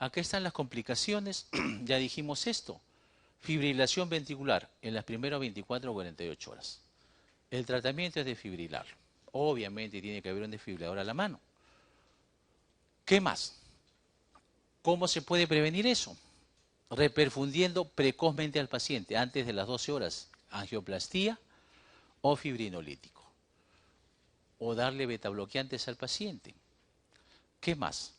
Acá están las complicaciones, ya dijimos esto. Fibrilación ventricular en las primeras 24 o 48 horas. El tratamiento es desfibrilar. Obviamente tiene que haber un desfibrilador a la mano. ¿Qué más? ¿Cómo se puede prevenir eso? Reperfundiendo precozmente al paciente, antes de las 12 horas, angioplastía o fibrinolítico. O darle betabloqueantes al paciente. ¿Qué más?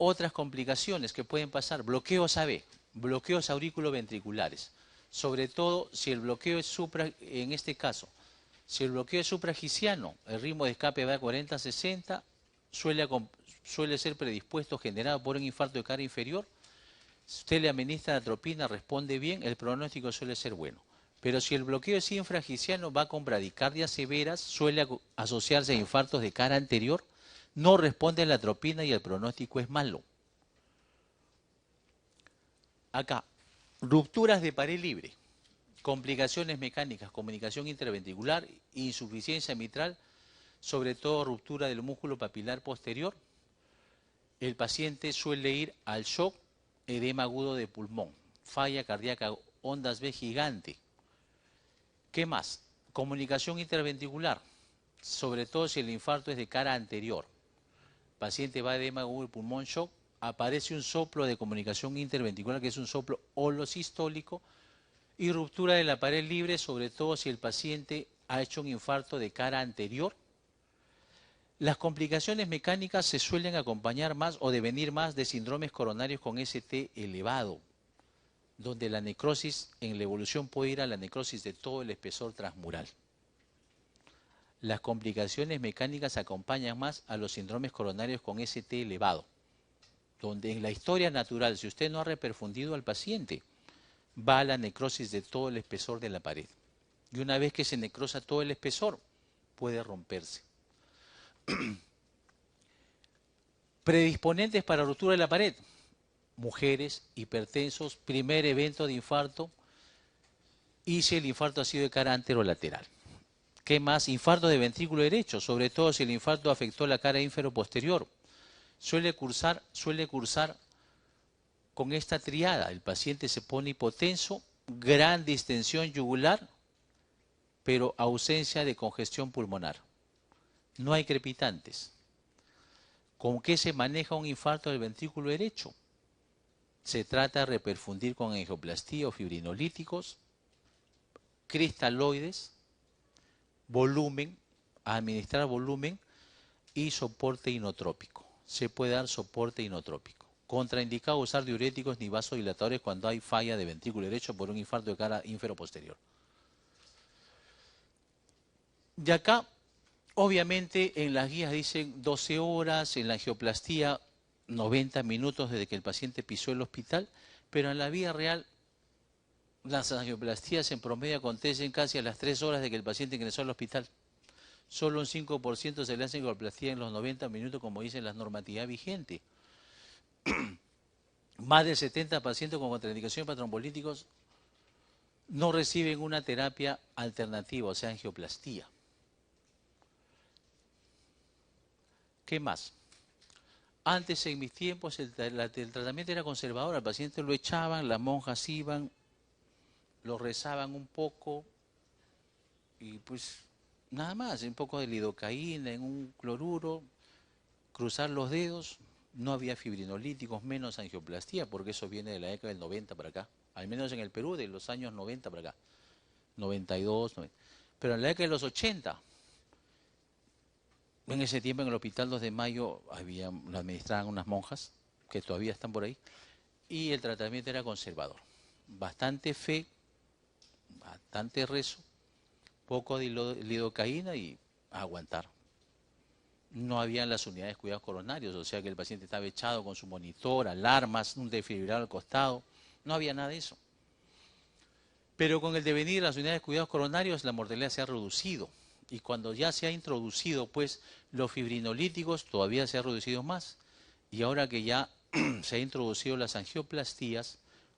Otras complicaciones que pueden pasar, bloqueos AB, bloqueos auriculoventriculares. Sobre todo si el bloqueo es en este caso, si el bloqueo es supragiciano, el ritmo de escape va a 40-60, suele ser predispuesto generado por un infarto de cara inferior. Si usted le administra atropina, responde bien, el pronóstico suele ser bueno. Pero si el bloqueo es infragiciano, va con bradicardias severas, suele asociarse a infartos de cara anterior, no responde a la atropina y el pronóstico es malo. Acá, rupturas de pared libre, complicaciones mecánicas, comunicación interventricular, insuficiencia mitral, sobre todo ruptura del músculo papilar posterior. El paciente suele ir al shock, edema agudo de pulmón, falla cardíaca, ondas B gigante. ¿Qué más? Comunicación interventricular, sobre todo si el infarto es de cara anterior. El paciente va a edema agudo de pulmón, shock, aparece un soplo de comunicación interventricular, que es un soplo holosistólico, y ruptura de la pared libre, sobre todo si el paciente ha hecho un infarto de cara anterior. Las complicaciones mecánicas se suelen acompañar más o devenir más de síndromes coronarios con ST elevado, donde la necrosis en la evolución puede ir a la necrosis de todo el espesor transmural. Las complicaciones mecánicas acompañan más a los síndromes coronarios con ST elevado, donde en la historia natural, si usted no ha reperfundido al paciente, va a la necrosis de todo el espesor de la pared. Y una vez que se necrosa todo el espesor, puede romperse. Predisponentes para ruptura de la pared: mujeres, hipertensos, primer evento de infarto y si el infarto ha sido de cara anterolateral. ¿Qué más? Infarto de ventrículo derecho, sobre todo si el infarto afectó la cara ínfero-posterior. Suele cursar con esta triada. El paciente se pone hipotenso, gran distensión yugular, pero ausencia de congestión pulmonar. No hay crepitantes. ¿Con qué se maneja un infarto del ventrículo derecho? Se trata de reperfundir con angioplastía o fibrinolíticos, cristaloides, volumen, administrar volumen y soporte inotrópico. Se puede dar soporte inotrópico. Contraindicado usar diuréticos ni vasodilatadores cuando hay falla de ventrículo derecho por un infarto de cara ínfero-posterior. De acá, obviamente, en las guías dicen 12 horas, en la angioplastía 90 minutos desde que el paciente pisó el hospital, pero en la vida real las angioplastías en promedio acontecen casi a las 3 horas de que el paciente ingresó al hospital. Solo un 5% se le hace angioplastía en los 90 minutos, como dice la normatividad vigente. Más del 70% con contraindicación para trombolíticos no reciben una terapia alternativa, o sea, angioplastía. ¿Qué más? Antes, en mis tiempos, el tratamiento era conservador. Al paciente lo echaban, las monjas iban, lo rezaban un poco y pues nada más, un poco de lidocaína, en un cloruro, cruzar los dedos. No había fibrinolíticos, menos angioplastía, porque eso viene de la década del 90 para acá. Al menos en el Perú, de los años 90 para acá. 92, 90. Pero en la década de los 80, en ese tiempo en el Hospital 2 de Mayo lo administraban unas monjas, que todavía están por ahí, y el tratamiento era conservador. Bastante fe, bastante rezo, poco de lidocaína y a aguantar. No habían las unidades de cuidados coronarios, o sea que el paciente estaba echado con su monitor, alarmas, un desfibrilador al costado. No había nada de eso. Pero con el devenir de las unidades de cuidados coronarios, la mortalidad se ha reducido. Y cuando ya se ha introducido, pues, los fibrinolíticos, todavía se ha reducido más. Y ahora que ya se ha introducido las angioplastías,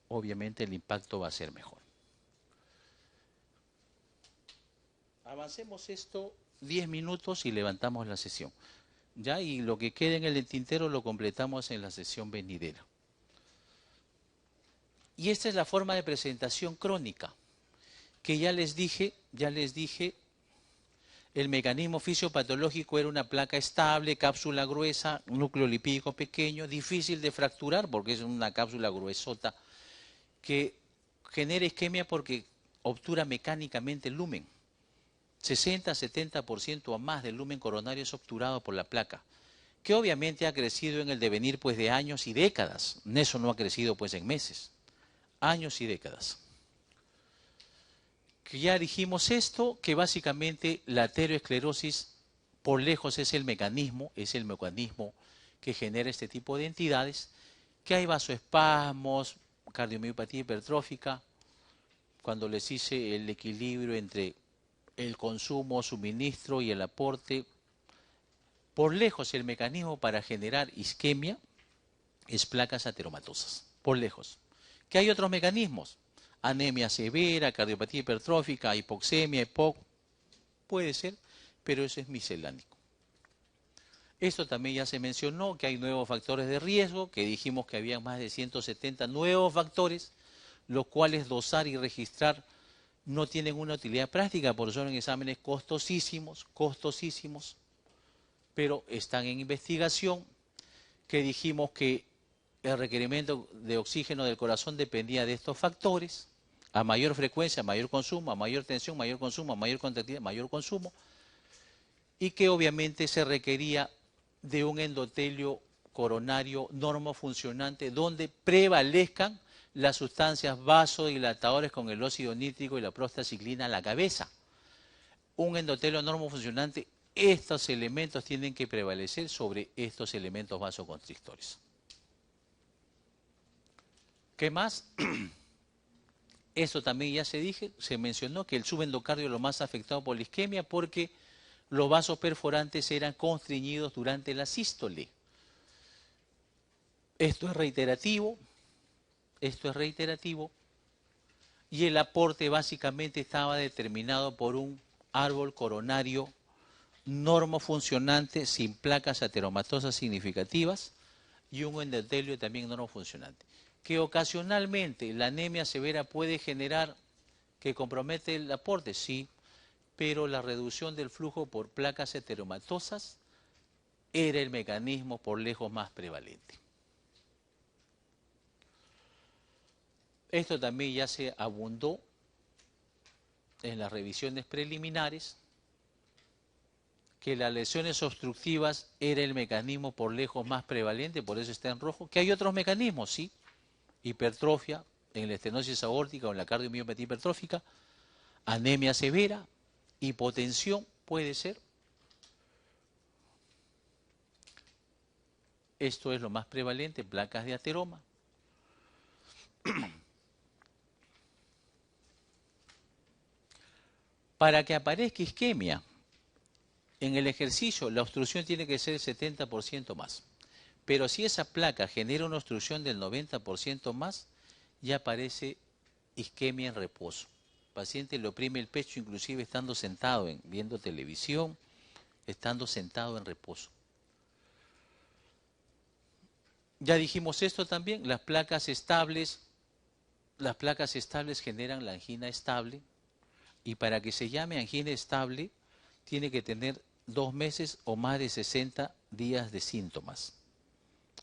obviamente el impacto va a ser mejor. Avancemos esto 10 minutos y levantamos la sesión. ¿ya? Y lo que quede en el tintero lo completamos en la sesión venidera. Y esta es la forma de presentación crónica, que ya les dije, el mecanismo fisiopatológico era una placa estable, cápsula gruesa, núcleo lipídico pequeño, difícil de fracturar porque es una cápsula gruesota que genera isquemia porque obtura mecánicamente el lumen. 60-70% o más del lumen coronario es obturado por la placa, que obviamente ha crecido en el devenir pues de años y décadas. Eso no ha crecido pues en meses, años y décadas. Que ya dijimos esto, que básicamente la ateroesclerosis por lejos es el mecanismo que genera este tipo de entidades, que hay vasoespasmos, cardiomiopatía hipertrófica, cuando les hice el equilibrio entre el consumo, suministro y el aporte. Por lejos el mecanismo para generar isquemia es placas ateromatosas, por lejos. ¿Que hay otros mecanismos? Anemia severa, cardiopatía hipertrófica, hipoxemia, EPOC, puede ser, pero eso es miscelánico. Esto también ya se mencionó, que hay nuevos factores de riesgo, que dijimos que había más de 170 nuevos factores, los cuales dosar y registrar no tienen una utilidad práctica, porque son exámenes costosísimos, pero están en investigación, que dijimos que el requerimiento de oxígeno del corazón dependía de estos factores, a mayor frecuencia, mayor consumo, a mayor tensión, mayor consumo, a mayor contractilidad, mayor consumo, y que obviamente se requería de un endotelio coronario normofuncionante donde prevalezcan las sustancias vasodilatadoras con el óxido nítrico y la prostaciclina a la cabeza. Un endotelio normofuncionante, estos elementos tienen que prevalecer sobre estos elementos vasoconstrictores. ¿Qué más? Eso también ya se mencionó que el subendocardio es lo más afectado por la isquemia porque los vasos perforantes eran constriñidos durante la sístole. Esto es reiterativo, y el aporte básicamente estaba determinado por un árbol coronario normofuncionante sin placas ateromatosas significativas y un endotelio también normofuncionante. Que ocasionalmente la anemia severa puede generar que compromete el aporte, sí, pero la reducción del flujo por placas heteromatosas era el mecanismo por lejos más prevalente. Esto también ya se abundó en las revisiones preliminares, que las lesiones obstructivas era el mecanismo por lejos más prevalente, por eso está en rojo. Que hay otros mecanismos, sí, hipertrofia en la estenosis aórtica o en la cardiomiopatía hipertrófica, anemia severa, hipotensión puede ser. Esto es lo más prevalente, placas de ateroma. Para que aparezca isquemia en el ejercicio, la obstrucción tiene que ser 70% más. Pero si esa placa genera una obstrucción del 90% más, ya aparece isquemia en reposo. El paciente le oprime el pecho inclusive estando sentado, viendo televisión, estando sentado en reposo. Ya dijimos esto también, las placas estables generan la angina estable, y para que se llame angina estable tiene que tener 2 meses o más de 60 días de síntomas.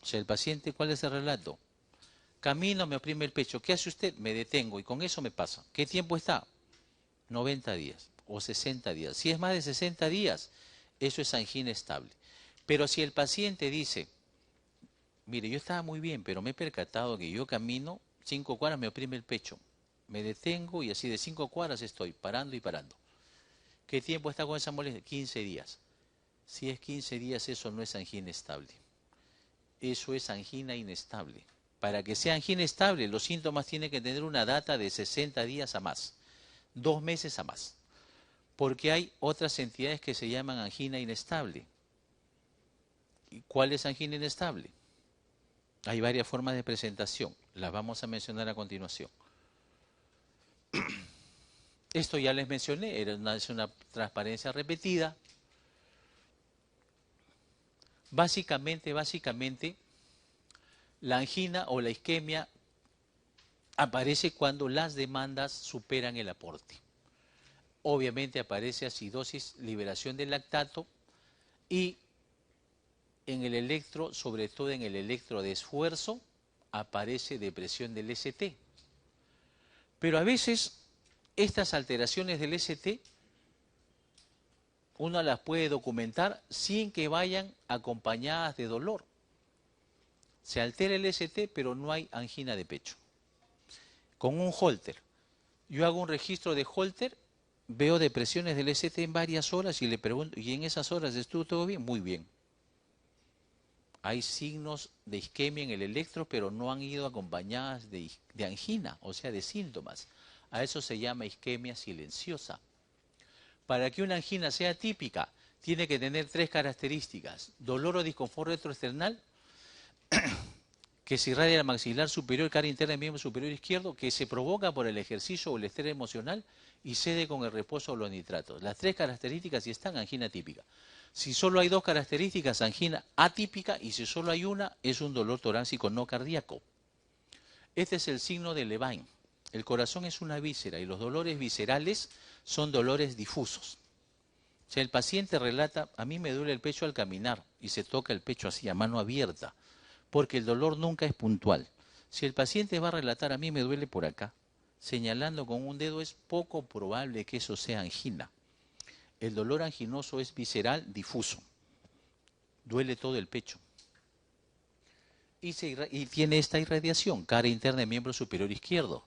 O sea, el paciente, ¿cuál es el relato? Camino, me oprime el pecho. ¿Qué hace usted? Me detengo y con eso me pasa. ¿Qué tiempo está? 90 días o 60 días. Si es más de 60 días, eso es angina estable. Pero si el paciente dice, mire, yo estaba muy bien, pero me he percatado que yo camino 5 cuadras, me oprime el pecho. Me detengo y así de 5 cuadras estoy, parando y parando. ¿Qué tiempo está con esa molestia? 15 días. Si es 15 días, eso no es angina estable. Eso es angina inestable. Para que sea angina estable, los síntomas tienen que tener una data de 60 días a más, 2 meses a más. Porque hay otras entidades que se llaman angina inestable. ¿Y cuál es angina inestable? Hay varias formas de presentación, las vamos a mencionar a continuación. Esto ya les mencioné, es una transparencia repetida. Básicamente, la angina o la isquemia aparece cuando las demandas superan el aporte. Obviamente aparece acidosis, liberación de lactato y en el electro, sobre todo en el electro de esfuerzo, aparece depresión del ST. Pero a veces estas alteraciones del ST uno las puede documentar sin que vayan acompañadas de dolor. Se altera el ST, pero no hay angina de pecho. Con un Holter, yo hago un registro de Holter, veo depresiones del ST en varias horas y le pregunto, ¿y en esas horas estuvo todo bien? Muy bien. Hay signos de isquemia en el electro, pero no han ido acompañadas de angina, o sea, de síntomas. A eso se llama isquemia silenciosa. Para que una angina sea típica, tiene que tener 3 características. Dolor o disconfort retroesternal, que se irradia al maxilar superior, cara interna del miembro superior izquierdo, que se provoca por el ejercicio o el estrés emocional y cede con el reposo o los nitratos. Las 3 características y están angina típica. Si solo hay 2 características, angina atípica, y si solo hay una, es un dolor torácico no cardíaco. Este es el signo de Levine. El corazón es una víscera y los dolores viscerales son dolores difusos. O sea, el paciente relata, a mí me duele el pecho al caminar, y se toca el pecho así, a mano abierta, porque el dolor nunca es puntual. Si el paciente va a relatar, a mí me duele por acá, señalando con un dedo, es poco probable que eso sea angina. El dolor anginoso es visceral, difuso. Duele todo el pecho. Y tiene esta irradiación, cara interna del miembro superior izquierdo.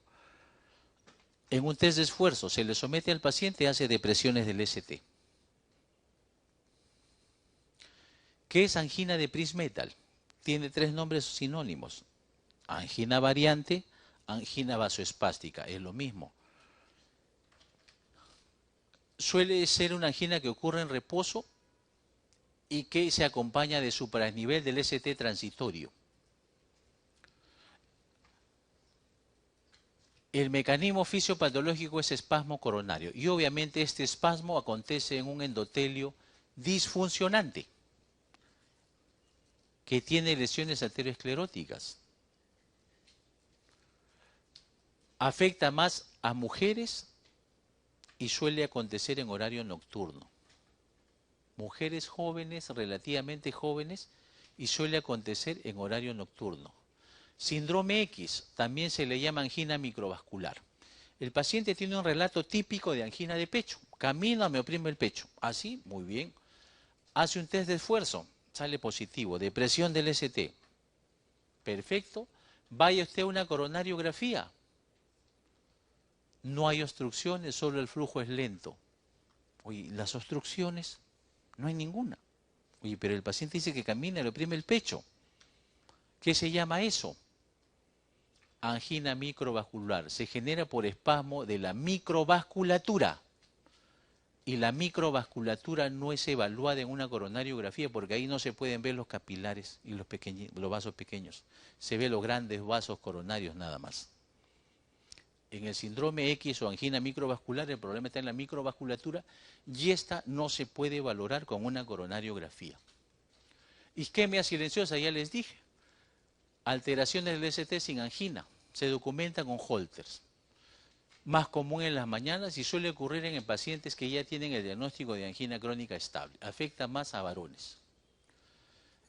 En un test de esfuerzo se le somete al paciente y hace depresiones del ST. ¿Qué es angina de Prinzmetal? Tiene 3 nombres sinónimos. Angina variante, angina vasoespástica, es lo mismo. Suele ser una angina que ocurre en reposo y que se acompaña de supranivel del ST transitorio. El mecanismo fisiopatológico es espasmo coronario y obviamente este espasmo acontece en un endotelio disfuncionante que tiene lesiones arterioscleróticas. Afecta más a mujeres y suele acontecer en horario nocturno. Mujeres jóvenes, relativamente jóvenes, y suele acontecer en horario nocturno. Síndrome X, también se le llama angina microvascular. El paciente tiene un relato típico de angina de pecho. Camina, me oprime el pecho. Así, muy bien. Hace un test de esfuerzo, sale positivo. Depresión del ST. Perfecto. Vaya usted a una coronariografía. No hay obstrucciones, solo el flujo es lento. Oye, las obstrucciones, no hay ninguna. Oye, pero el paciente dice que camina, le oprime el pecho. ¿Qué se llama eso? Angina microvascular. Se genera por espasmo de la microvasculatura. Y la microvasculatura no es evaluada en una coronariografía porque ahí no se pueden ver los capilares y los vasos pequeños. Se ven los grandes vasos coronarios nada más. En el síndrome X o angina microvascular el problema está en la microvasculatura y esta no se puede valorar con una coronariografía. Isquemia silenciosa, ya les dije. Alteraciones del ST sin angina. Se documenta con Holters. Más común en las mañanas y suele ocurrir en pacientes que ya tienen el diagnóstico de angina crónica estable. Afecta más a varones.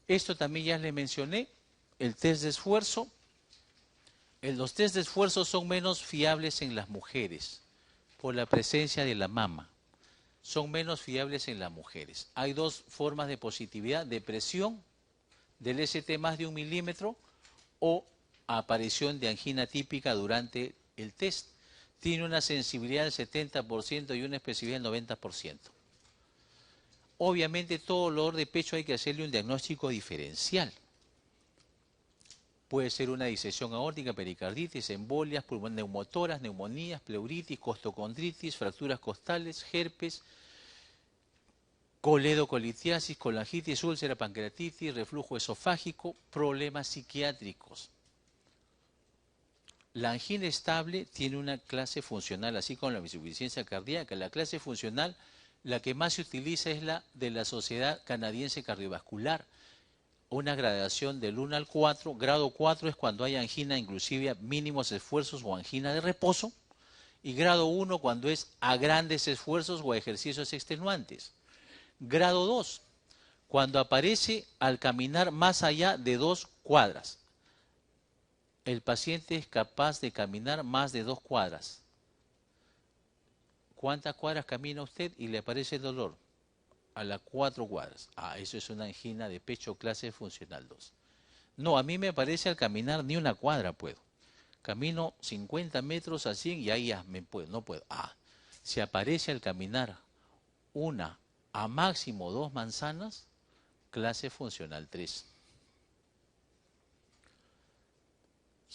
Esto también ya les mencioné. El test de esfuerzo. Los test de esfuerzo son menos fiables en las mujeres por la presencia de la mama. Son menos fiables en las mujeres. Hay 2 formas de positividad: depresión del ST más de 1 milímetro o aparición de angina típica durante el test. Tiene una sensibilidad del 70% y una especificidad del 90%. Obviamente todo dolor de pecho hay que hacerle un diagnóstico diferencial. Puede ser una disección aórtica, pericarditis, embolias, neumotoras, neumonías, pleuritis, costocondritis, fracturas costales, herpes, coledocolitiasis, colangitis, úlcera, pancreatitis, reflujo esofágico, problemas psiquiátricos. La angina estable tiene una clase funcional, así como la insuficiencia cardíaca. La clase funcional, la que más se utiliza es la de la Sociedad Canadiense Cardiovascular, una gradación del 1 al 4. Grado 4 es cuando hay angina inclusive a mínimos esfuerzos o angina de reposo. Y grado 1 cuando es a grandes esfuerzos o a ejercicios extenuantes. Grado 2, cuando aparece al caminar más allá de 2 cuadras. El paciente es capaz de caminar más de 2 cuadras. ¿Cuántas cuadras camina usted y le aparece el dolor? A las 4 cuadras. Eso es una angina de pecho clase funcional 2. No, a mí me parece al caminar ni una cuadra puedo. Camino 50 metros a 100 y ahí ya no puedo. Si aparece al caminar una a máximo 2 manzanas, clase funcional 3.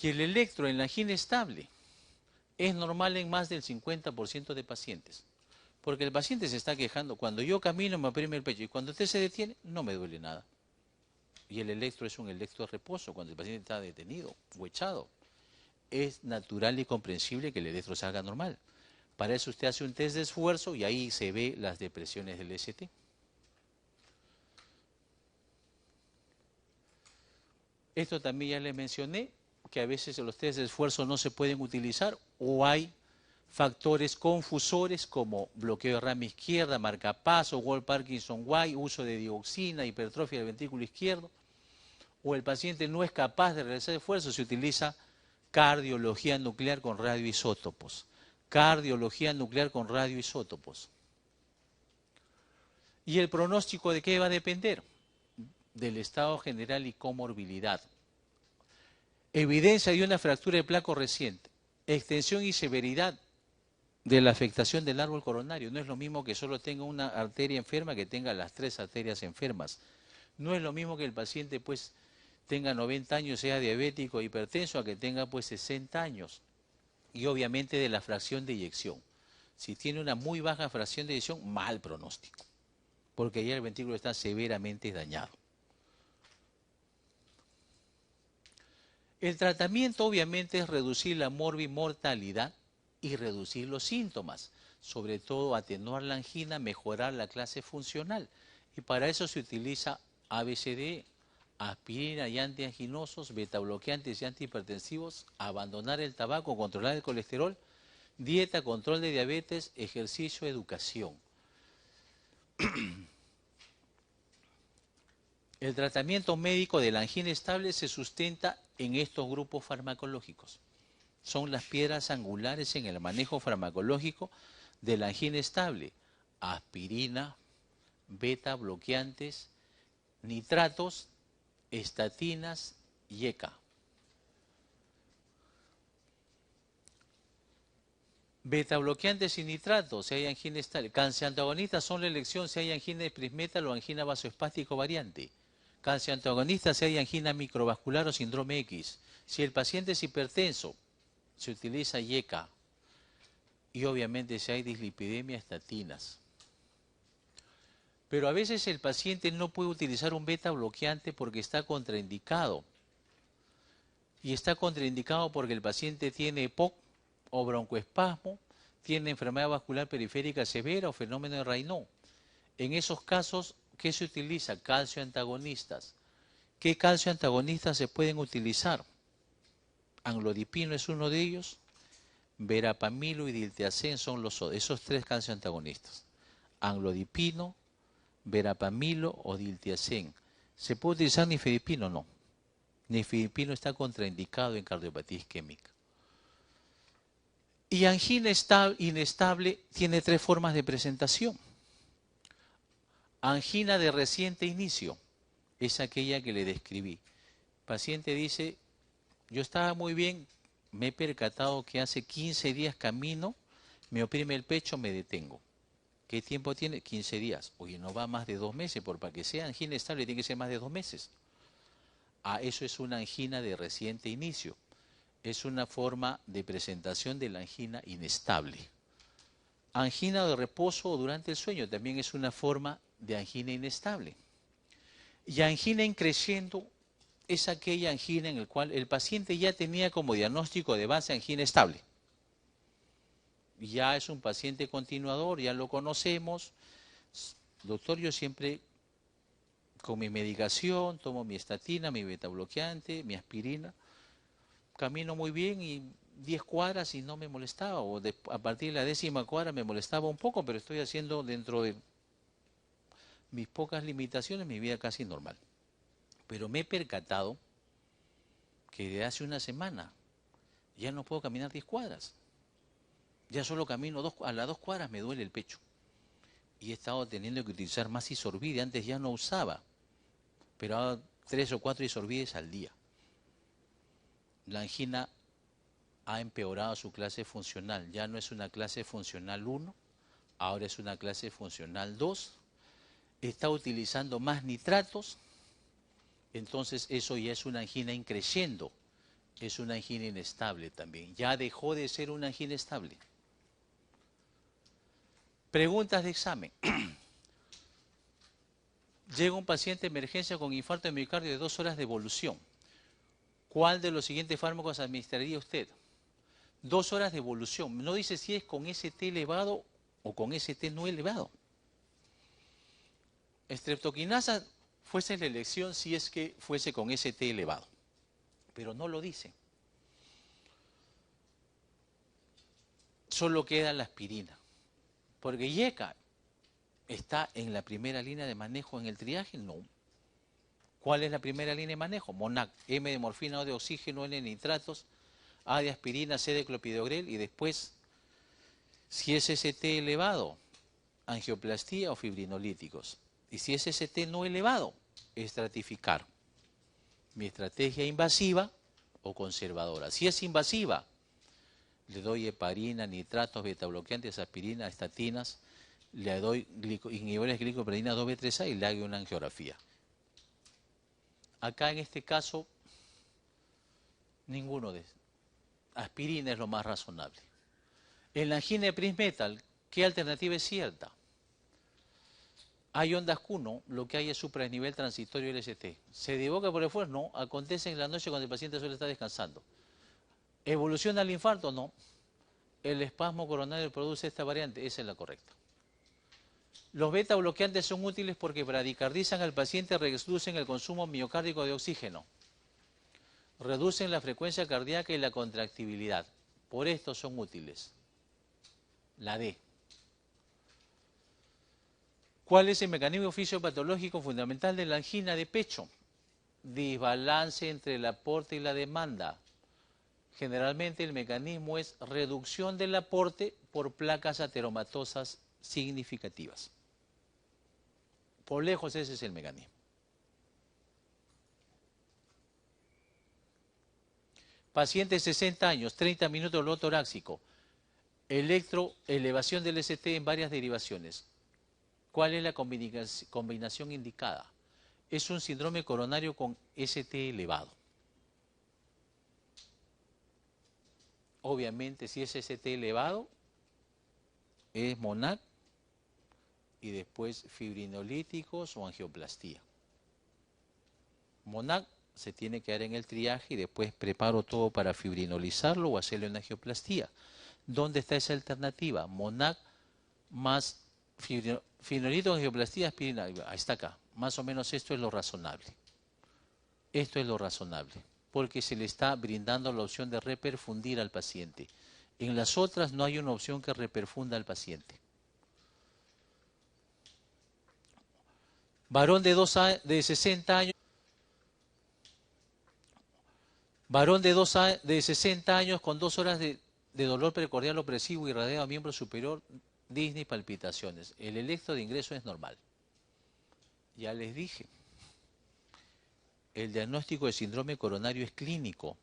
Y el electro en la angina estable es normal en más del 50% de pacientes. Porque el paciente se está quejando, cuando yo camino me oprime el pecho y cuando usted se detiene no me duele nada. Y el electro es un electro de reposo cuando el paciente está detenido o echado. Es natural y comprensible que el electro salga normal. Para eso usted hace un test de esfuerzo y ahí se ve las depresiones del ST. Esto también ya le mencioné, que a veces los test de esfuerzo no se pueden utilizar o hay factores confusores como bloqueo de rama izquierda, marcapaso, Wall-Parkinson-White, uso de dioxina, hipertrofia del ventrículo izquierdo, o el paciente no es capaz de realizar esfuerzo, se utiliza cardiología nuclear con radioisótopos. Cardiología nuclear con radioisótopos. ¿Y el pronóstico de qué va a depender? Del estado general y comorbilidad. Evidencia de una fractura de placo reciente. Extensión y severidad de la afectación del árbol coronario. No es lo mismo que solo tenga una arteria enferma que tenga las 3 arterias enfermas. No es lo mismo que el paciente pues tenga 90 años, sea diabético, hipertenso, a que tenga pues 60 años. Y obviamente de la fracción de eyección. Si tiene una muy baja fracción de eyección, mal pronóstico, porque ya el ventrículo está severamente dañado. El tratamiento obviamente es reducir la morbimortalidad y reducir los síntomas, sobre todo atenuar la angina, mejorar la clase funcional. Y para eso se utiliza ABCDE, aspirina y antianginosos, betabloqueantes y antihipertensivos, abandonar el tabaco, controlar el colesterol, dieta, control de diabetes, ejercicio, educación. El tratamiento médico de la angina estable se sustenta en estos grupos farmacológicos. Son las piedras angulares en el manejo farmacológico de la angina estable. Aspirina, beta bloqueantes, nitratos, estatinas y ECA. Beta bloqueantes y nitratos si hay angina estable. Calcio-antagonistas son la elección si hay angina de Prismetal o angina vasoespástica variante. Calcio-antagonistas si hay angina microvascular o síndrome X. Si el paciente es hipertenso, se utiliza IECA. Y obviamente si hay dislipidemia, estatinas. Pero a veces el paciente no puede utilizar un beta bloqueante porque está contraindicado. Y está contraindicado porque el paciente tiene EPOC o broncoespasmo, tiene enfermedad vascular periférica severa o fenómeno de Raynaud. En esos casos, ¿qué se utiliza? Calcio antagonistas. ¿Qué calcio antagonistas se pueden utilizar? Anglodipino es uno de ellos, verapamilo y diltiazem son esos 3 calcio antagonistas. Anglodipino, verapamilo o diltiazem. ¿Se puede utilizar nifedipino? No. Nifedipino está contraindicado en cardiopatía isquémica. Y angina inestable tiene 3 formas de presentación. Angina de reciente inicio, es aquella que le describí. El paciente dice, yo estaba muy bien, me he percatado que hace 15 días camino, me oprime el pecho, me detengo. ¿Qué tiempo tiene? 15 días. Oye, no va más de 2 meses, porque para que sea angina estable tiene que ser más de 2 meses. Eso es una angina de reciente inicio. Es una forma de presentación de la angina inestable. Angina de reposo durante el sueño también es una forma de angina inestable. Y angina increciendo es aquella angina en la cual el paciente ya tenía como diagnóstico de base angina estable. Ya es un paciente continuador, ya lo conocemos. Doctor, yo siempre con mi medicación, tomo mi estatina, mi betabloqueante, mi aspirina, camino muy bien y 10 cuadras y no me molestaba, o a partir de la 10ª cuadra me molestaba un poco, pero estoy haciendo dentro de mis pocas limitaciones mi vida casi normal. Pero me he percatado que desde hace una semana ya no puedo caminar 10 cuadras. Ya solo camino a las 2 cuadras me duele el pecho. Y he estado teniendo que utilizar más Isorbide. Antes ya no usaba, pero ahora 3 o 4 Isorbides al día. La angina ha empeorado su clase funcional. Ya no es una clase funcional 1, ahora es una clase funcional 2. Está utilizando más nitratos, entonces eso ya es una angina increciendo, es una angina inestable también. Ya dejó de ser una angina estable. Preguntas de examen. Llega un paciente de emergencia con infarto de miocardio de 2 horas de evolución. ¿Cuál de los siguientes fármacos administraría usted? 2 horas de evolución. No dice si es con ST elevado o con ST no elevado. Streptokinasa fuese la elección si es que fuese con ST elevado, pero no lo dice. Solo queda la aspirina, porque IECA está en la primera línea de manejo en el triaje, no. ¿Cuál es la primera línea de manejo? Monac, M de morfina, O de oxígeno, N de nitratos, A de aspirina, C de clopidogrel y después, si es ST elevado, angioplastía o fibrinolíticos. Y si es ST no elevado, estratificar. Mi estrategia invasiva o conservadora. Si es invasiva, le doy heparina, nitratos, betabloqueantes, aspirina, estatinas, le doy inhibidores de glicoproteína 2B3A y le hago una angiografía. Acá en este caso, ninguno de estos. Aspirina es lo más razonable. En la angina de Prince-Metal, ¿qué alternativa es cierta? Hay ondas Q, no, lo que hay es supra-nivel transitorio LST. ¿Se divoca por el esfuerzo? No, acontece en la noche cuando el paciente suele estar descansando. ¿Evoluciona el infarto? No. El espasmo coronario produce esta variante, esa es la correcta. Los beta bloqueantes son útiles porque bradicardizan al paciente, reducen el consumo miocárdico de oxígeno, reducen la frecuencia cardíaca y la contractibilidad. Por esto son útiles. La D. ¿Cuál es el mecanismo fisiopatológico fundamental de la angina de pecho? Desbalance entre el aporte y la demanda. Generalmente el mecanismo es reducción del aporte por placas ateromatosas significativas. Por lejos ese es el mecanismo. Paciente de 60 años, 30 minutos de dolor torácico, electroelevación del ST en varias derivaciones. ¿Cuál es la combinación indicada? Es un síndrome coronario con ST elevado. Obviamente, si es ST elevado, es Monac y después fibrinolíticos o angioplastía. Monac se tiene que dar en el triaje y después preparo todo para fibrinolizarlo o hacerlo en angioplastía. ¿Dónde está esa alternativa? Monac más fibrinolítico, angioplastía, aspirina. Ahí está acá. Más o menos esto es lo razonable. Esto es lo razonable, porque se le está brindando la opción de reperfundir al paciente. En las otras no hay una opción que reperfunda al paciente. Varón de 60 años. Varón de 60 años con 2 horas de dolor precordial opresivo irradiado a miembro superior, disney, palpitaciones. El electro de ingreso es normal. Ya les dije, el diagnóstico de síndrome coronario es clínico.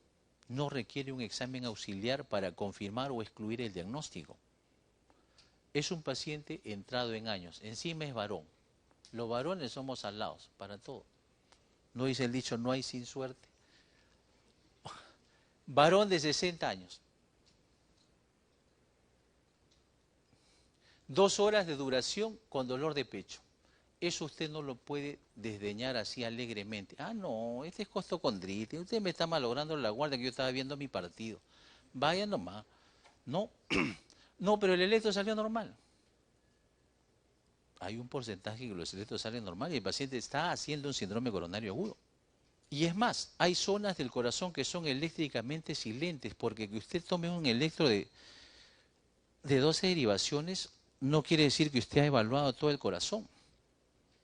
No requiere un examen auxiliar para confirmar o excluir el diagnóstico. Es un paciente entrado en años. Encima es varón. Los varones somos alados para todo. No dice el dicho, no hay sin suerte. Varón de 60 años. 2 horas de duración con dolor de pecho. Eso usted no lo puede desdeñar así alegremente. Ah, no, este es costocondritis. Usted me está malogrando la guardia que yo estaba viendo mi partido. Vaya nomás. No, no, pero el electro salió normal. hay un porcentaje que los electros salen normal y el paciente está haciendo un síndrome coronario agudo. Y es más, hay zonas del corazón que son eléctricamente silentes, porque que usted tome un electro de 12 derivaciones no quiere decir que usted ha evaluado todo el corazón.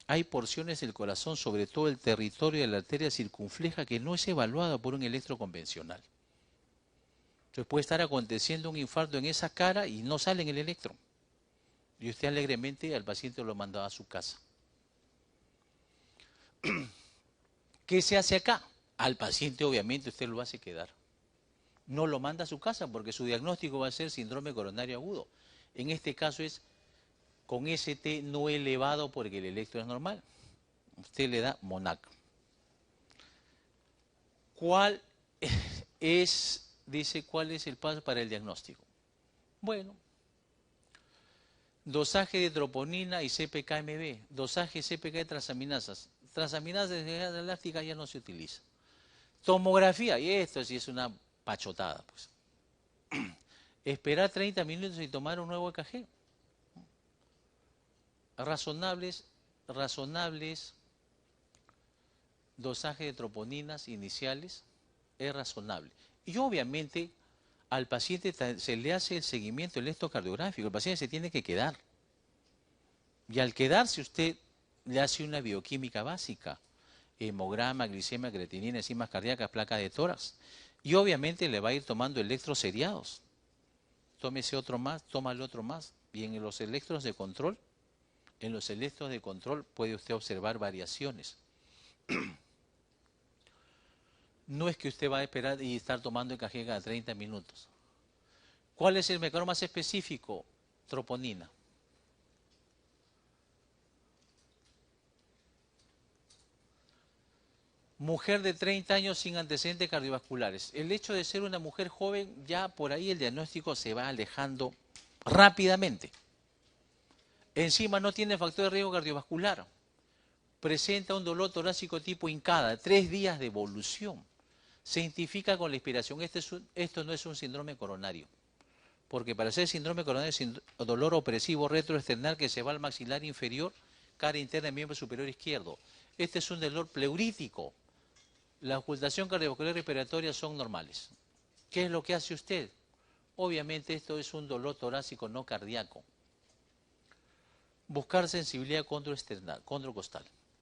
Hay porciones del corazón, sobre todo el territorio de la arteria circunfleja, que no es evaluado por un electro convencional. Entonces puede estar aconteciendo un infarto en esa cara y no sale en el electro. Y usted alegremente al paciente lo mandaba a su casa. ¿Qué se hace acá? Al paciente obviamente usted lo hace quedar. No lo manda a su casa porque su diagnóstico va a ser síndrome coronario agudo. En este caso es con ST no elevado porque el electro es normal. Usted le da MONAC. ¿Cuál es, dice, cuál es el paso para el diagnóstico? Bueno, dosaje de troponina y CPK-MB, dosaje CPK de transaminasas. Transaminasas de descarga elástica ya no se utiliza. Tomografía, y esto sí es una pachotada, pues. Esperar 30 minutos y tomar un nuevo EKG. Razonables dosaje de troponinas iniciales es razonable. Y obviamente al paciente se le hace el seguimiento electrocardiográfico, el paciente se tiene que quedar. Y al quedarse usted le hace una bioquímica básica, hemograma, glicemia, creatinina, enzimas cardíacas, placa de tórax. Y obviamente le va a ir tomando electros seriados. Tómese otro más, tómale otro más. Y en los electros de control, puede usted observar variaciones. No es que usted va a esperar y estar tomando EKG cada 30 minutos. ¿Cuál es el mecanismo más específico? Troponina. Mujer de 30 años sin antecedentes cardiovasculares. El hecho de ser una mujer joven, ya por ahí el diagnóstico se va alejando rápidamente. Encima no tiene factor de riesgo cardiovascular. Presenta un dolor torácico tipo hincada, 3 días de evolución. Se identifica con la inspiración. Esto no es un síndrome coronario. Porque para ser síndrome coronario es dolor opresivo retroesternal que se va al maxilar inferior, cara interna del miembro superior izquierdo. Este es un dolor pleurítico. La ocultación cardiovascular y respiratoria son normales. ¿Qué es lo que hace usted? Obviamente esto es un dolor torácico no cardíaco. Buscar sensibilidad condroesternal, condrocostal.